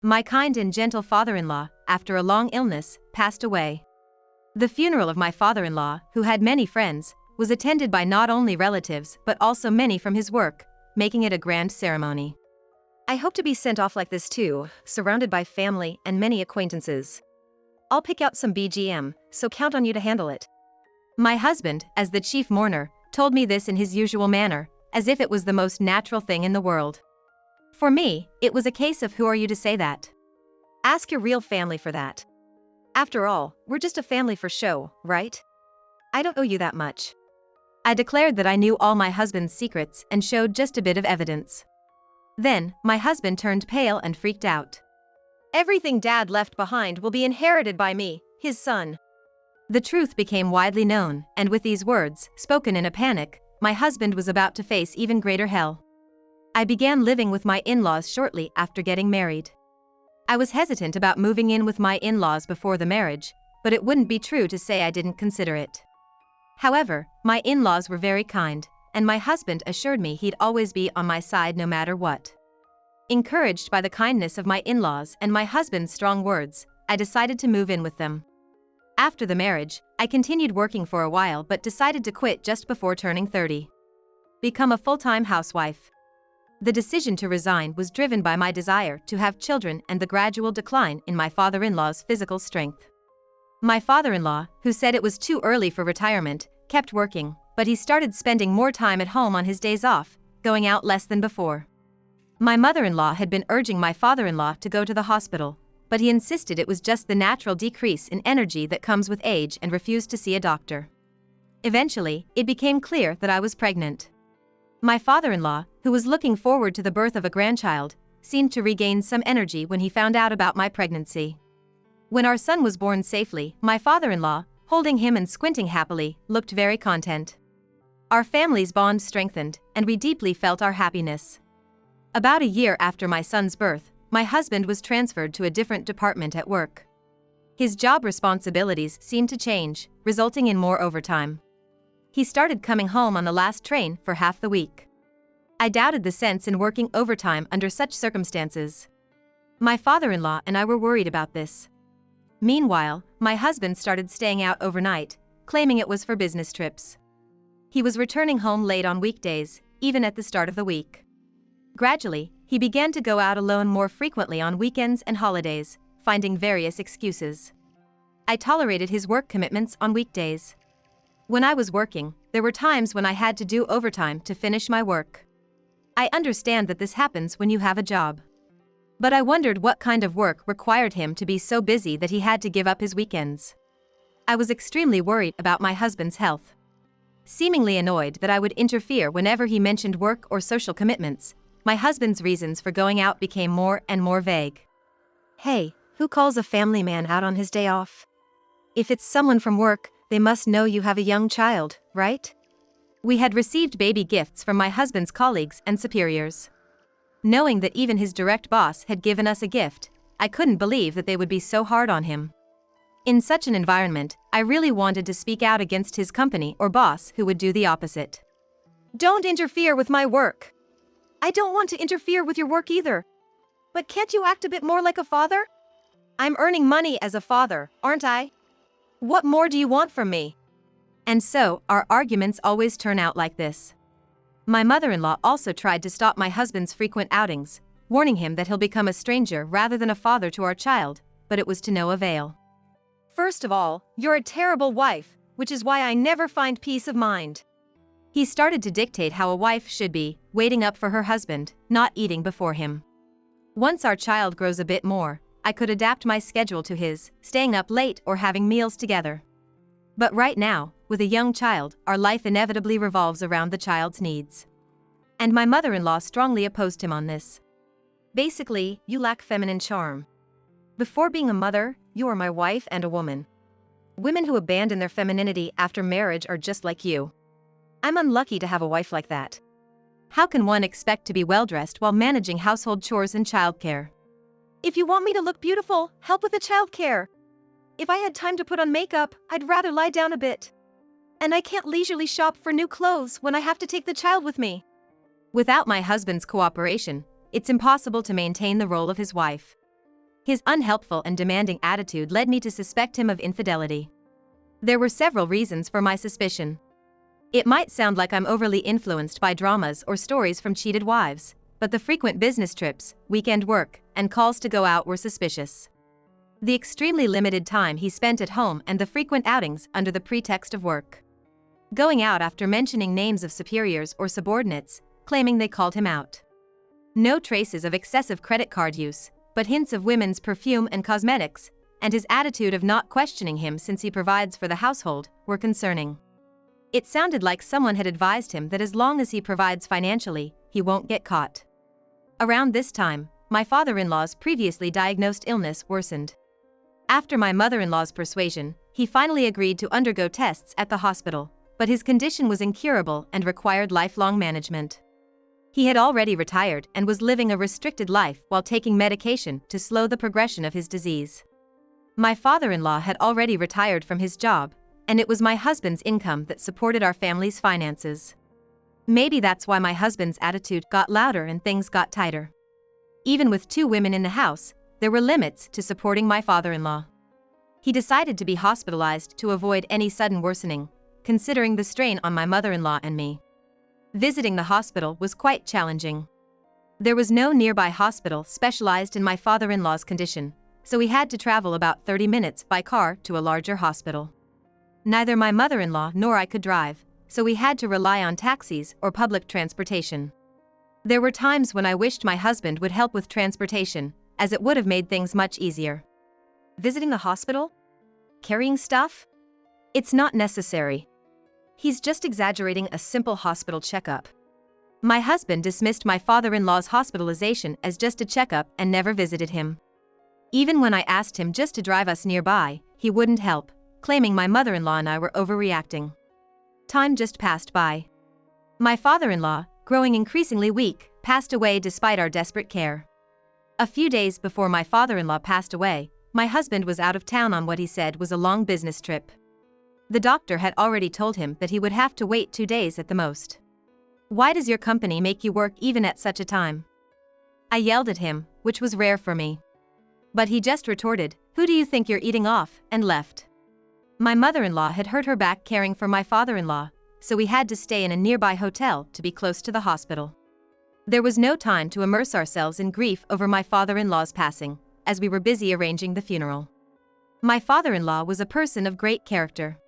My kind and gentle father-in-law, after a long illness, passed away. The funeral of my father-in-law, who had many friends, was attended by not only relatives but also many from his work, making it a grand ceremony. I hope to be sent off like this too, surrounded by family and many acquaintances. I'll pick out some BGM, so count on you to handle it. My husband, as the chief mourner, told me this in his usual manner, as if it was the most natural thing in the world. For me, it was a case of who are you to say that? Ask your real family for that. After all, we're just a family for show, right? I don't owe you that much. I declared that I knew all my husband's secrets and showed just a bit of evidence. Then, my husband turned pale and freaked out. Everything Dad left behind will be inherited by me, his son. The truth became widely known, and with these words, spoken in a panic, my husband was about to face even greater hell. I began living with my in-laws shortly after getting married. I was hesitant about moving in with my in-laws before the marriage, but it wouldn't be true to say I didn't consider it. However, my in-laws were very kind, and my husband assured me he'd always be on my side no matter what. Encouraged by the kindness of my in-laws and my husband's strong words, I decided to move in with them. After the marriage, I continued working for a while but decided to quit just before turning 30. Become a full-time housewife. The decision to resign was driven by my desire to have children and the gradual decline in my father-in-law's physical strength. My father-in-law, who said it was too early for retirement, kept working, but he started spending more time at home on his days off, going out less than before. My mother-in-law had been urging my father-in-law to go to the hospital, but he insisted it was just the natural decrease in energy that comes with age and refused to see a doctor. Eventually, it became clear that I was pregnant. My father-in-law, who was looking forward to the birth of a grandchild, seemed to regain some energy when he found out about my pregnancy. When our son was born safely, my father-in-law, holding him and squinting happily, looked very content. Our family's bond strengthened, and we deeply felt our happiness. About a year after my son's birth, my husband was transferred to a different department at work. His job responsibilities seemed to change, resulting in more overtime. He started coming home on the last train for half the week. I doubted the sense in working overtime under such circumstances. My father-in-law and I were worried about this. Meanwhile, my husband started staying out overnight, claiming it was for business trips. He was returning home late on weekdays, even at the start of the week. Gradually, he began to go out alone more frequently on weekends and holidays, finding various excuses. I tolerated his work commitments on weekdays. When I was working, there were times when I had to do overtime to finish my work. I understand that this happens when you have a job. But I wondered what kind of work required him to be so busy that he had to give up his weekends. I was extremely worried about my husband's health. Seemingly annoyed that I would interfere whenever he mentioned work or social commitments, my husband's reasons for going out became more and more vague. Hey, who calls a family man out on his day off? If it's someone from work, they must know you have a young child, right? We had received baby gifts from my husband's colleagues and superiors. Knowing that even his direct boss had given us a gift, I couldn't believe that they would be so hard on him. In such an environment, I really wanted to speak out against his company or boss who would do the opposite. Don't interfere with my work. I don't want to interfere with your work either. But can't you act a bit more like a father? I'm earning money as a father, aren't I? What more do you want from me? And so, our arguments always turn out like this. My mother-in-law also tried to stop my husband's frequent outings, warning him that he'll become a stranger rather than a father to our child, but it was to no avail. First of all, you're a terrible wife, which is why I never find peace of mind. He started to dictate how a wife should be, waiting up for her husband, not eating before him. Once our child grows a bit more, I could adapt my schedule to his, staying up late or having meals together. But right now, with a young child, our life inevitably revolves around the child's needs. And my mother-in-law strongly opposed him on this. Basically, you lack feminine charm. Before being a mother, you are my wife and a woman. Women who abandon their femininity after marriage are just like you. I'm unlucky to have a wife like that. How can one expect to be well-dressed while managing household chores and childcare? If you want me to look beautiful, help with the childcare. If I had time to put on makeup, I'd rather lie down a bit. And I can't leisurely shop for new clothes when I have to take the child with me. Without my husband's cooperation, it's impossible to maintain the role of his wife. His unhelpful and demanding attitude led me to suspect him of infidelity. There were several reasons for my suspicion. It might sound like I'm overly influenced by dramas or stories from cheated wives, but the frequent business trips, weekend work, and calls to go out were suspicious. The extremely limited time he spent at home and the frequent outings under the pretext of work. Going out after mentioning names of superiors or subordinates, claiming they called him out. No traces of excessive credit card use, but hints of women's perfume and cosmetics, and his attitude of not questioning him since he provides for the household, were concerning. It sounded like someone had advised him that as long as he provides financially, he won't get caught. Around this time, my father-in-law's previously diagnosed illness worsened. After my mother-in-law's persuasion, he finally agreed to undergo tests at the hospital, but his condition was incurable and required lifelong management. He had already retired and was living a restricted life while taking medication to slow the progression of his disease. My father-in-law had already retired from his job, and it was my husband's income that supported our family's finances. Maybe that's why my husband's attitude got louder and things got tighter. Even with 2 women in the house, there were limits to supporting my father-in-law. He decided to be hospitalized to avoid any sudden worsening, considering the strain on my mother-in-law and me. Visiting the hospital was quite challenging. There was no nearby hospital specialized in my father-in-law's condition, so we had to travel about 30 minutes by car to a larger hospital. Neither my mother-in-law nor I could drive, so we had to rely on taxis or public transportation. There were times when I wished my husband would help with transportation, as it would have made things much easier. Visiting the hospital? Carrying stuff? It's not necessary. He's just exaggerating a simple hospital checkup. My husband dismissed my father-in-law's hospitalization as just a checkup and never visited him. Even when I asked him just to drive us nearby, he wouldn't help, claiming my mother-in-law and I were overreacting. Time just passed by. My father-in-law, growing increasingly weak, passed away despite our desperate care. A few days before my father-in-law passed away, my husband was out of town on what he said was a long business trip. The doctor had already told him that he would have to wait 2 days at the most. "Why does your company make you work even at such a time?" I yelled at him, which was rare for me. But he just retorted, "Who do you think you're eating off?" and left. My mother-in-law had hurt her back caring for my father-in-law, so we had to stay in a nearby hotel to be close to the hospital. There was no time to immerse ourselves in grief over my father-in-law's passing, as we were busy arranging the funeral. My father-in-law was a person of great character.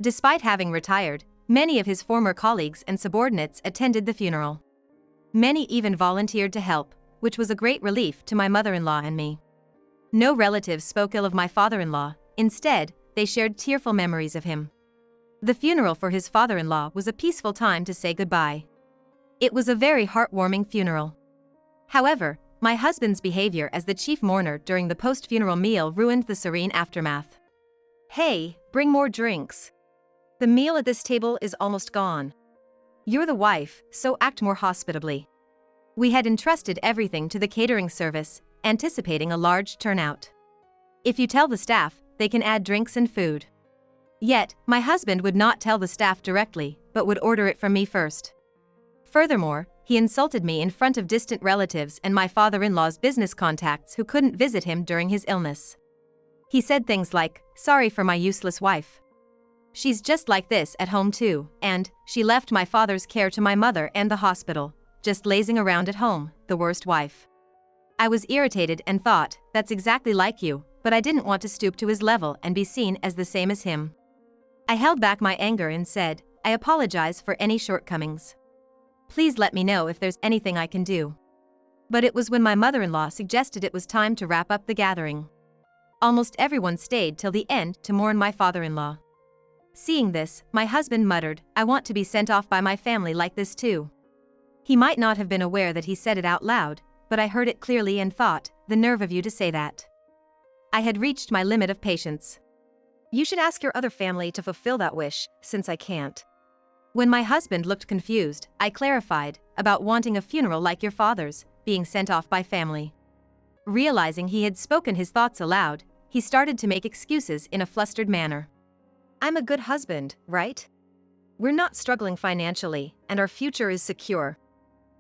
Despite having retired, many of his former colleagues and subordinates attended the funeral. Many even volunteered to help, which was a great relief to my mother-in-law and me. No relatives spoke ill of my father-in-law, instead, they shared tearful memories of him. The funeral for his father-in-law was a peaceful time to say goodbye. It was a very heartwarming funeral. However, my husband's behavior as the chief mourner during the post-funeral meal ruined the serene aftermath. "Hey, bring more drinks. The meal at this table is almost gone. You're the wife, so act more hospitably." We had entrusted everything to the catering service, anticipating a large turnout. If you tell the staff, they can add drinks and food. Yet, my husband would not tell the staff directly, but would order it from me first. Furthermore, he insulted me in front of distant relatives and my father-in-law's business contacts who couldn't visit him during his illness. He said things like, "Sorry for my useless wife. She's just like this at home too," and "She left my father's care to my mother and the hospital, just lazing around at home, the worst wife." I was irritated and thought, "That's exactly like you," but I didn't want to stoop to his level and be seen as the same as him. I held back my anger and said, "I apologize for any shortcomings. Please let me know if there's anything I can do." But it was when my mother-in-law suggested it was time to wrap up the gathering. Almost everyone stayed till the end to mourn my father-in-law. Seeing this, my husband muttered, "I want to be sent off by my family like this too." He might not have been aware that he said it out loud, but I heard it clearly and thought, "The nerve of you to say that." I had reached my limit of patience. "You should ask your other family to fulfill that wish, since I can't." When my husband looked confused, I clarified, "About wanting a funeral like your father's, being sent off by family." Realizing he had spoken his thoughts aloud, he started to make excuses in a flustered manner. "I'm a good husband, right? We're not struggling financially, and our future is secure.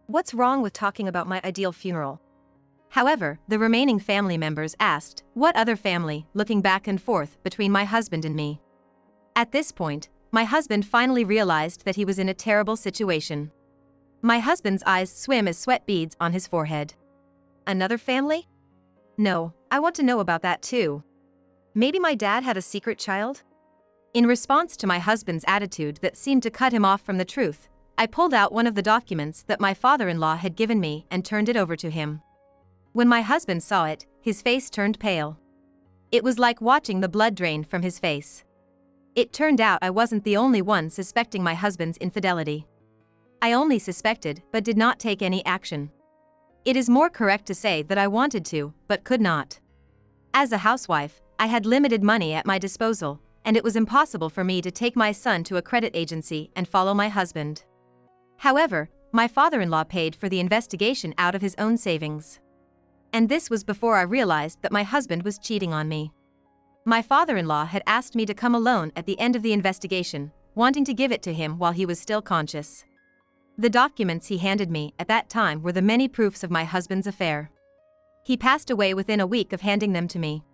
What's wrong with talking about my ideal funeral?" However, the remaining family members asked, "What other family?" looking back and forth between my husband and me. At this point, my husband finally realized that he was in a terrible situation. My husband's eyes swim as sweat beads on his forehead. "Another family? No, I want to know about that too. Maybe my dad had a secret child?" In response to my husband's attitude that seemed to cut him off from the truth, I pulled out one of the documents that my father-in-law had given me and turned it over to him. When my husband saw it, his face turned pale. It was like watching the blood drain from his face. It turned out I wasn't the only one suspecting my husband's infidelity. I only suspected but did not take any action. It is more correct to say that I wanted to, but could not. As a housewife, I had limited money at my disposal, and it was impossible for me to take my son to a credit agency and follow my husband. However, my father-in-law paid for the investigation out of his own savings. And this was before I realized that my husband was cheating on me. My father-in-law had asked me to come alone at the end of the investigation, wanting to give it to him while he was still conscious. The documents he handed me at that time were the many proofs of my husband's affair. He passed away within a week of handing them to me.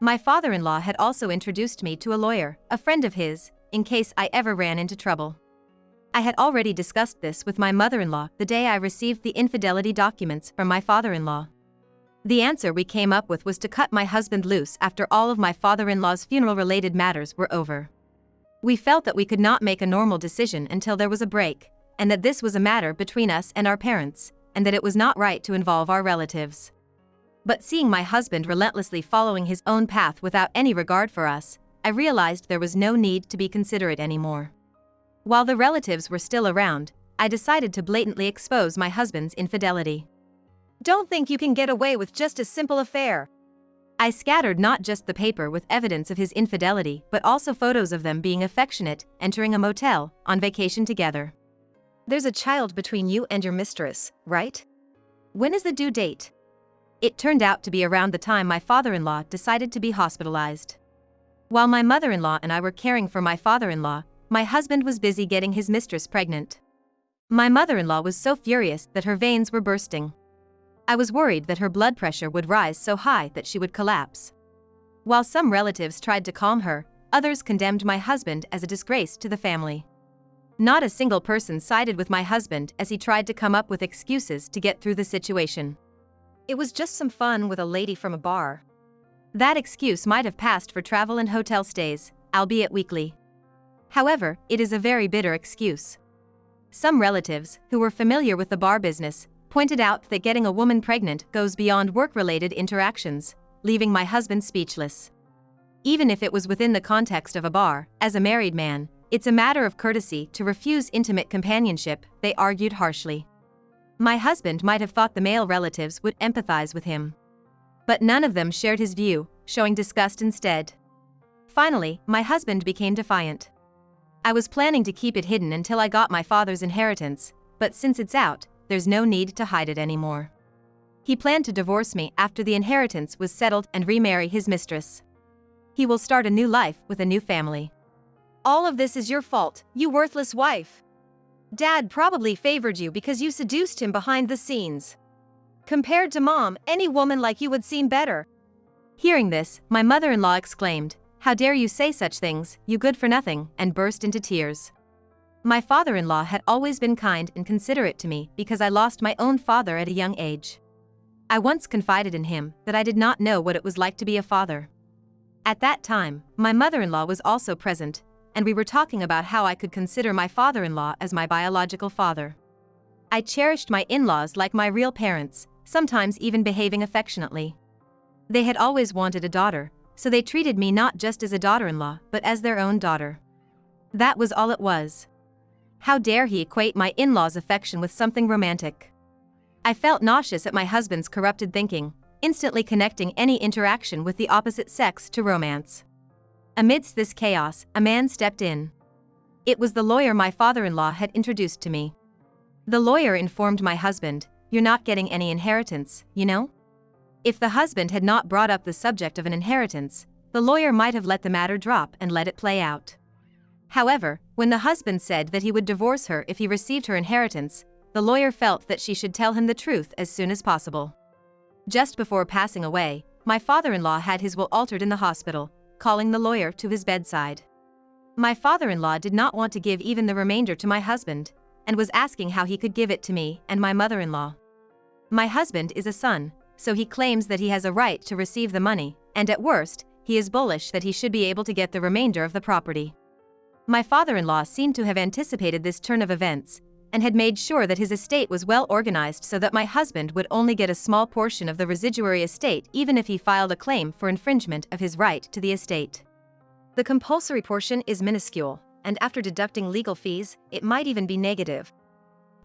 My father-in-law had also introduced me to a lawyer, a friend of his, in case I ever ran into trouble. I had already discussed this with my mother-in-law the day I received the infidelity documents from my father-in-law. The answer we came up with was to cut my husband loose after all of my father-in-law's funeral-related matters were over. We felt that we could not make a normal decision until there was a break, and that this was a matter between us and our parents, and that it was not right to involve our relatives. But seeing my husband relentlessly following his own path without any regard for us, I realized there was no need to be considerate anymore. While the relatives were still around, I decided to blatantly expose my husband's infidelity. "Don't think you can get away with just a simple affair." I scattered not just the paper with evidence of his infidelity but also photos of them being affectionate, entering a motel, on vacation together. "There's a child between you and your mistress, right? When is the due date?" It turned out to be around the time my father-in-law decided to be hospitalized. While my mother-in-law and I were caring for my father-in-law, my husband was busy getting his mistress pregnant. My mother-in-law was so furious that her veins were bursting. I was worried that her blood pressure would rise so high that she would collapse. While some relatives tried to calm her, others condemned my husband as a disgrace to the family. Not a single person sided with my husband as he tried to come up with excuses to get through the situation. "It was just some fun with a lady from a bar." That excuse might have passed for travel and hotel stays, albeit weekly. However, it is a very bitter excuse. Some relatives, who were familiar with the bar business, pointed out that getting a woman pregnant goes beyond work-related interactions, leaving my husband speechless. Even if it was within the context of a bar, as a married man, it's a matter of courtesy to refuse intimate companionship, they argued harshly. My husband might have thought the male relatives would empathize with him. But none of them shared his view, showing disgust instead. Finally, my husband became defiant. "I was planning to keep it hidden until I got my father's inheritance, but since it's out, there's no need to hide it anymore." He planned to divorce me after the inheritance was settled and remarry his mistress. He will start a new life with a new family. "All of this is your fault, you worthless wife. Dad probably favored you because you seduced him behind the scenes. Compared to Mom, any woman like you would seem better." Hearing this, my mother-in-law exclaimed, "How dare you say such things, you good-for-nothing," and burst into tears. My father-in-law had always been kind and considerate to me because I lost my own father at a young age. I once confided in him that I did not know what it was like to be a father. At that time, my mother-in-law was also present, and we were talking about how I could consider my father-in-law as my biological father. I cherished my in-laws like my real parents, sometimes even behaving affectionately. They had always wanted a daughter, so they treated me not just as a daughter-in-law but as their own daughter. That was all it was. How dare he equate my in-laws' affection with something romantic? I felt nauseous at my husband's corrupted thinking, instantly connecting any interaction with the opposite sex to romance. Amidst this chaos, a man stepped in. It was the lawyer my father-in-law had introduced to me. The lawyer informed my husband, "You're not getting any inheritance, you know?" If the husband had not brought up the subject of an inheritance, the lawyer might have let the matter drop and let it play out. However, when the husband said that he would divorce her if he received her inheritance, the lawyer felt that she should tell him the truth as soon as possible. Just before passing away, my father-in-law had his will altered in the hospital, calling the lawyer to his bedside. My father-in-law did not want to give even the remainder to my husband, and was asking how he could give it to me and my mother-in-law. My husband is a son, so he claims that he has a right to receive the money, and at worst, he is bullish that he should be able to get the remainder of the property. My father-in-law seemed to have anticipated this turn of events, and had made sure that his estate was well organized so that my husband would only get a small portion of the residuary estate even if he filed a claim for infringement of his right to the estate. The compulsory portion is minuscule, and after deducting legal fees, it might even be negative.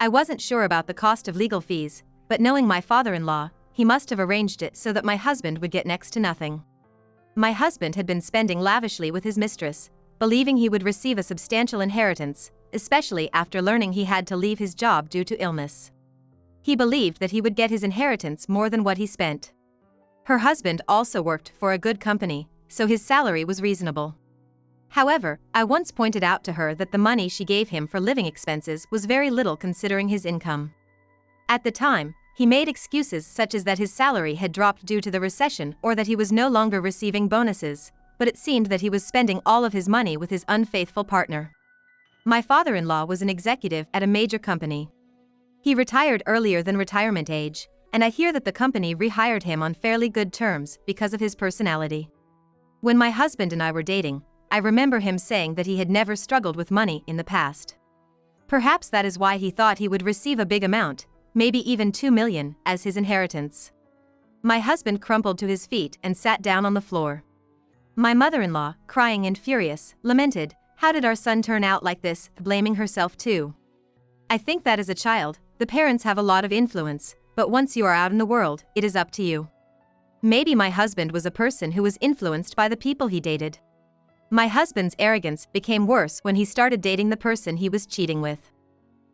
I wasn't sure about the cost of legal fees, but knowing my father-in-law, he must have arranged it so that my husband would get next to nothing. My husband had been spending lavishly with his mistress, believing he would receive a substantial inheritance, especially after learning he had to leave his job due to illness. He believed that he would get his inheritance more than what he spent. Her husband also worked for a good company, so his salary was reasonable. However, I once pointed out to her that the money she gave him for living expenses was very little considering his income. At the time, he made excuses such as that his salary had dropped due to the recession or that he was no longer receiving bonuses, but it seemed that he was spending all of his money with his unfaithful partner. My father-in-law was an executive at a major company. He retired earlier than retirement age, and I hear that the company rehired him on fairly good terms because of his personality. When my husband and I were dating, I remember him saying that he had never struggled with money in the past. Perhaps that is why he thought he would receive a big amount, maybe even $2 million, as his inheritance. My husband crumpled to his feet and sat down on the floor. My mother-in-law, crying and furious, lamented, "How did our son turn out like this?" blaming herself too. I think that as a child, the parents have a lot of influence, but once you are out in the world, it is up to you. Maybe my husband was a person who was influenced by the people he dated. My husband's arrogance became worse when he started dating the person he was cheating with.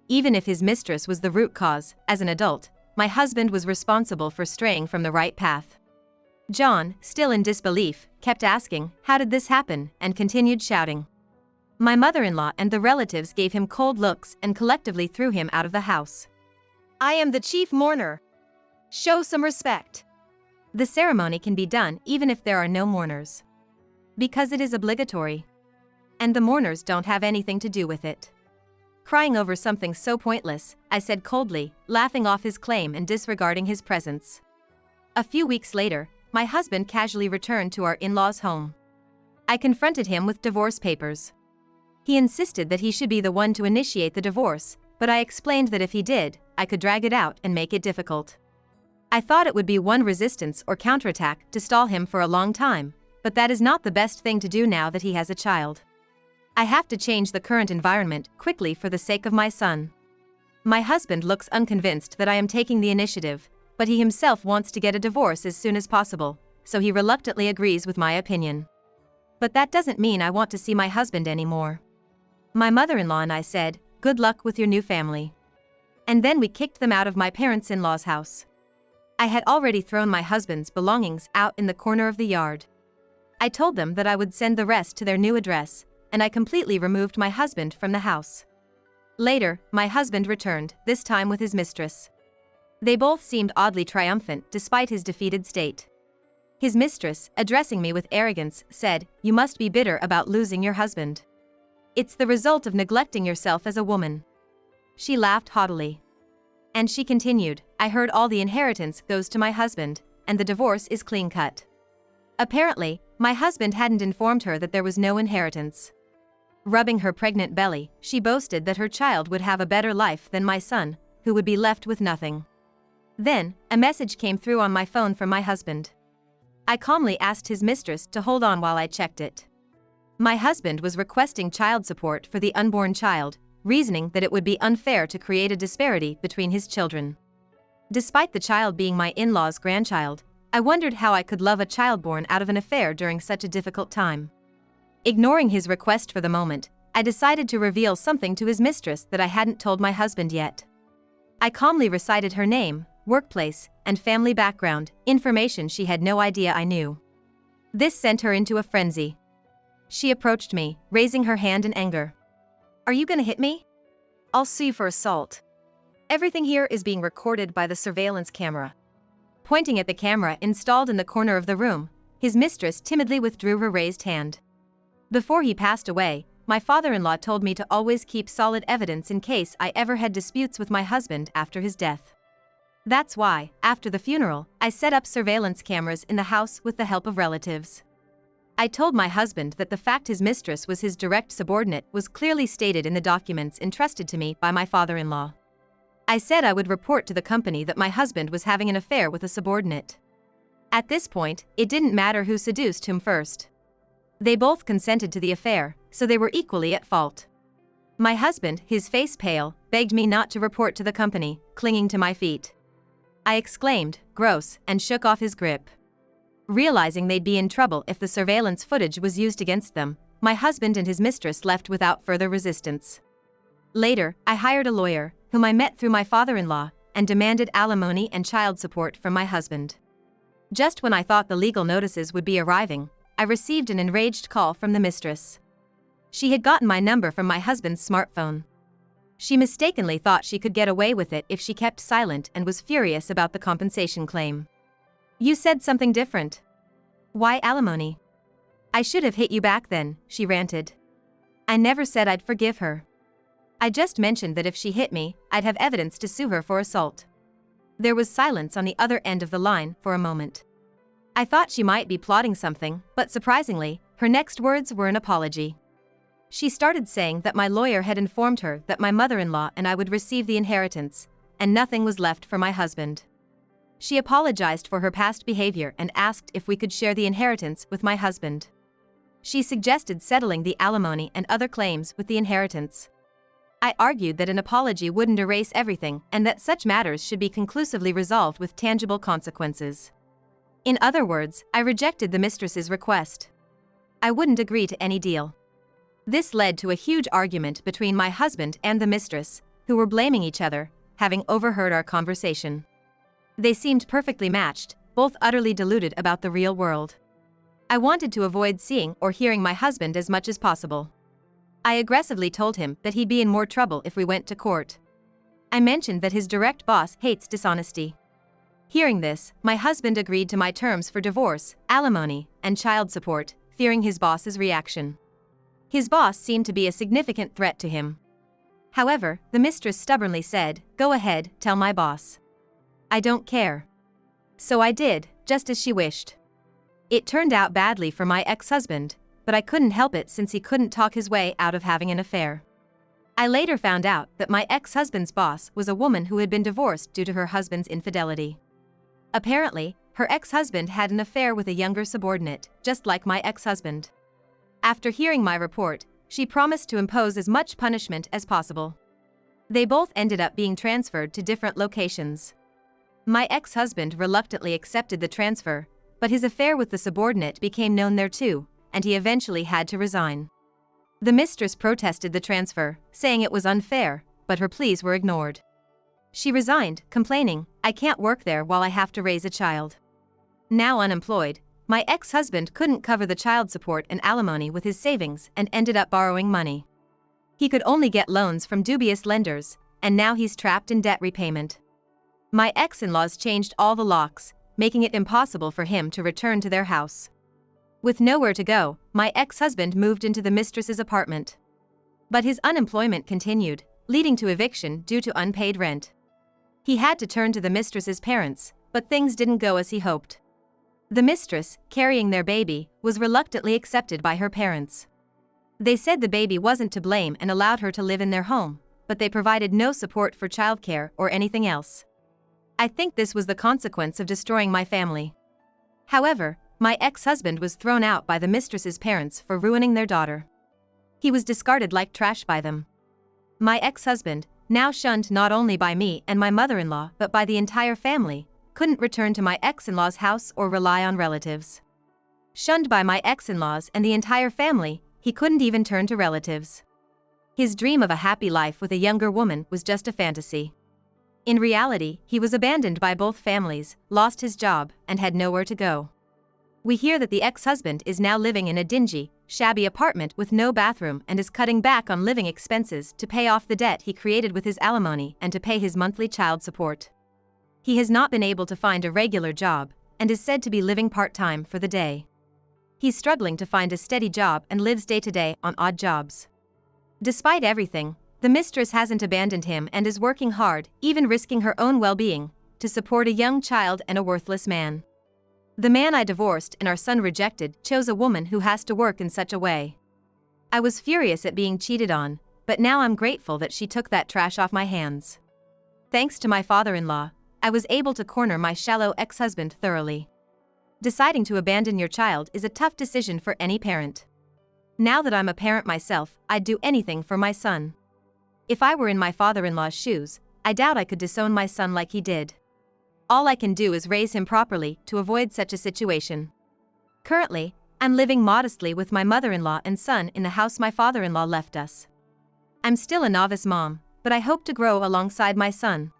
Even if his mistress was the root cause, as an adult, my husband was responsible for straying from the right path. John, still in disbelief, kept asking, "How did this happen?" and continued shouting. My mother-in-law and the relatives gave him cold looks and collectively threw him out of the house. "I am the chief mourner. Show some respect." The ceremony can be done even if there are no mourners. Because it is obligatory. And the mourners don't have anything to do with it. Crying over something so pointless, I said coldly, laughing off his claim and disregarding his presence. A few weeks later, my husband casually returned to our in-laws' home. I confronted him with divorce papers. He insisted that he should be the one to initiate the divorce, but I explained that if he did, I could drag it out and make it difficult. I thought it would be one resistance or counterattack to stall him for a long time, but that is not the best thing to do now that he has a child. I have to change the current environment quickly for the sake of my son. My husband looks unconvinced that I am taking the initiative, but he himself wants to get a divorce as soon as possible, so he reluctantly agrees with my opinion. But that doesn't mean I want to see my husband anymore. My mother-in-law and I said, "Good luck with your new family." And then we kicked them out of my parents-in-law's house. I had already thrown my husband's belongings out in the corner of the yard. I told them that I would send the rest to their new address, and I completely removed my husband from the house. Later, my husband returned, this time with his mistress. They both seemed oddly triumphant despite his defeated state. His mistress, addressing me with arrogance, said, "You must be bitter about losing your husband. It's the result of neglecting yourself as a woman." She laughed haughtily. And she continued, "I heard all the inheritance goes to my husband, and the divorce is clean-cut." Apparently, my husband hadn't informed her that there was no inheritance. Rubbing her pregnant belly, she boasted that her child would have a better life than my son, who would be left with nothing. Then, a message came through on my phone from my husband. I calmly asked his mistress to hold on while I checked it. My husband was requesting child support for the unborn child, reasoning that it would be unfair to create a disparity between his children. Despite the child being my in-law's grandchild, I wondered how I could love a child born out of an affair during such a difficult time. Ignoring his request for the moment, I decided to reveal something to his mistress that I hadn't told my husband yet. I calmly recited her name, workplace, and family background, information she had no idea I knew. This sent her into a frenzy. She approached me, raising her hand in anger. "Are you gonna hit me? I'll sue you for assault. Everything here is being recorded by the surveillance camera." Pointing at the camera installed in the corner of the room, his mistress timidly withdrew her raised hand. Before he passed away, my father-in-law told me to always keep solid evidence in case I ever had disputes with my husband after his death. That's why, after the funeral, I set up surveillance cameras in the house with the help of relatives. I told my husband that the fact his mistress was his direct subordinate was clearly stated in the documents entrusted to me by my father-in-law. I said I would report to the company that my husband was having an affair with a subordinate. At this point, it didn't matter who seduced whom first. They both consented to the affair, so they were equally at fault. My husband, his face pale, begged me not to report to the company, clinging to my feet. I exclaimed, "Gross," and shook off his grip. Realizing they'd be in trouble if the surveillance footage was used against them, my husband and his mistress left without further resistance. Later, I hired a lawyer, whom I met through my father-in-law, and demanded alimony and child support from my husband. Just when I thought the legal notices would be arriving, I received an enraged call from the mistress. She had gotten my number from my husband's smartphone. She mistakenly thought she could get away with it if she kept silent and was furious about the compensation claim. "You said something different. Why alimony? I should have hit you back then," she ranted. "I never said I'd forgive her. I just mentioned that if she hit me, I'd have evidence to sue her for assault." There was silence on the other end of the line for a moment. I thought she might be plotting something, but surprisingly, her next words were an apology. She started saying that my lawyer had informed her that my mother-in-law and I would receive the inheritance, and nothing was left for my husband. She apologized for her past behavior and asked if we could share the inheritance with my husband. She suggested settling the alimony and other claims with the inheritance. I argued that an apology wouldn't erase everything and that such matters should be conclusively resolved with tangible consequences. In other words, I rejected the mistress's request. I wouldn't agree to any deal. This led to a huge argument between my husband and the mistress, who were blaming each other, having overheard our conversation. They seemed perfectly matched, both utterly deluded about the real world. I wanted to avoid seeing or hearing my husband as much as possible. I aggressively told him that he'd be in more trouble if we went to court. I mentioned that his direct boss hates dishonesty. Hearing this, my husband agreed to my terms for divorce, alimony, and child support, fearing his boss's reaction. His boss seemed to be a significant threat to him. However, the mistress stubbornly said, "Go ahead, tell my boss. I don't care." So I did, just as she wished. It turned out badly for my ex-husband, but I couldn't help it since he couldn't talk his way out of having an affair. I later found out that my ex-husband's boss was a woman who had been divorced due to her husband's infidelity. Apparently, her ex-husband had an affair with a younger subordinate, just like my ex-husband. After hearing my report, she promised to impose as much punishment as possible. They both ended up being transferred to different locations. My ex-husband reluctantly accepted the transfer, but his affair with the subordinate became known there too, and he eventually had to resign. The mistress protested the transfer, saying it was unfair, but her pleas were ignored. She resigned, complaining, "I can't work there while I have to raise a child." Now unemployed, my ex-husband couldn't cover the child support and alimony with his savings and ended up borrowing money. He could only get loans from dubious lenders, and now he's trapped in debt repayment. My ex-in-laws changed all the locks, making it impossible for him to return to their house. With nowhere to go, my ex-husband moved into the mistress's apartment. But his unemployment continued, leading to eviction due to unpaid rent. He had to turn to the mistress's parents, but things didn't go as he hoped. The mistress, carrying their baby, was reluctantly accepted by her parents. They said the baby wasn't to blame and allowed her to live in their home, but they provided no support for childcare or anything else. I think this was the consequence of destroying my family. However, my ex-husband was thrown out by the mistress's parents for ruining their daughter. He was discarded like trash by them. My ex-husband, now shunned not only by me and my mother-in-law but by the entire family, couldn't return to my ex-in-law's house or rely on relatives. Shunned by my ex-in-laws and the entire family, he couldn't even turn to relatives. His dream of a happy life with a younger woman was just a fantasy. In reality, he was abandoned by both families, lost his job, and had nowhere to go. We hear that the ex-husband is now living in a dingy, shabby apartment with no bathroom and is cutting back on living expenses to pay off the debt he created with his alimony and to pay his monthly child support. He has not been able to find a regular job, and is said to be living part-time for the day. He's struggling to find a steady job and lives day-to-day on odd jobs. Despite everything, the mistress hasn't abandoned him and is working hard, even risking her own well-being, to support a young child and a worthless man. The man I divorced and our son rejected chose a woman who has to work in such a way. I was furious at being cheated on, but now I'm grateful that she took that trash off my hands. Thanks to my father-in-law, I was able to corner my shallow ex-husband thoroughly. Deciding to abandon your child is a tough decision for any parent. Now that I'm a parent myself, I'd do anything for my son. If I were in my father-in-law's shoes, I doubt I could disown my son like he did. All I can do is raise him properly to avoid such a situation. Currently, I'm living modestly with my mother-in-law and son in the house my father-in-law left us. I'm still a novice mom, but I hope to grow alongside my son.